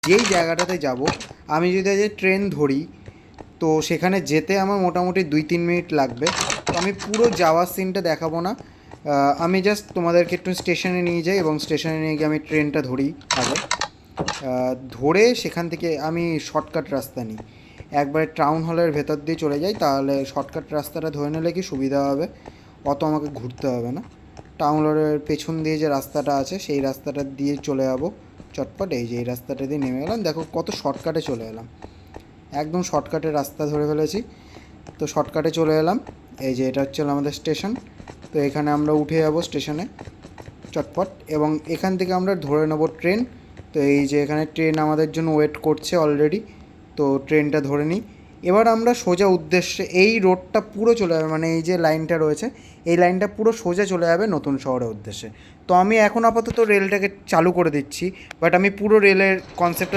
যেই জায়গাটাতে যাব, আমি যদি আজ ট্রেন ধরি তো সেখানে যেতে আমার মোটামুটি 2-3 মিনিট লাগবে। তো আমি পুরো যাওয়ার সিনটা দেখাবো না, আমি জাস্ট তোমাদেরকে একটু স্টেশনে নিয়ে যাই এবং স্টেশনে নিয়ে গিয়ে আমি ট্রেনটা ধরি আগে। ধরে সেখান থেকে আমি শর্টকাট রাস্তা নিই, একবারে টাউন হলের ভেতর দিয়ে চলে যাই, তাহলে শর্টকাট রাস্তাটা ধরে নিলে কি সুবিধা হবে, অত আমাকে ঘুরতে হবে না। টাউন হলের পেছন দিয়ে যে রাস্তাটা আছে সেই রাস্তাটা দিয়ে চলে যাবো চটপট। এই যে এই রাস্তাটা দিয়ে নেমে গেলাম, দেখো কত শর্টকাটে চলে এলাম, একদম শর্টকাটে রাস্তা ধরে ফেলেছি। তো শর্টকাটে চলে এলাম, এই যে এটা হচ্ছে আমাদের স্টেশন। তো এখানে আমরা উঠে যাব স্টেশনে চটপট, এবং এখান থেকে আমরা ধরে নেব ট্রেন। তো এই যে এখানে ট্রেন আমাদের জন্য ওয়েট করছে অলরেডি, তো ট্রেনটা ধরে নিই। এবার আমরা সোজা উদ্দেশ্যে, এই রোডটা পুরো চলে যাবে, মানে এই যে লাইনটা রয়েছে এই লাইনটা পুরো সোজা চলে যাবে নতুন শহরের উদ্দেশ্যে। তো আমি এখন আপাতত রেলটাকে চালু করে দিচ্ছি, বাট আমি পুরো রেলের কনসেপ্টটা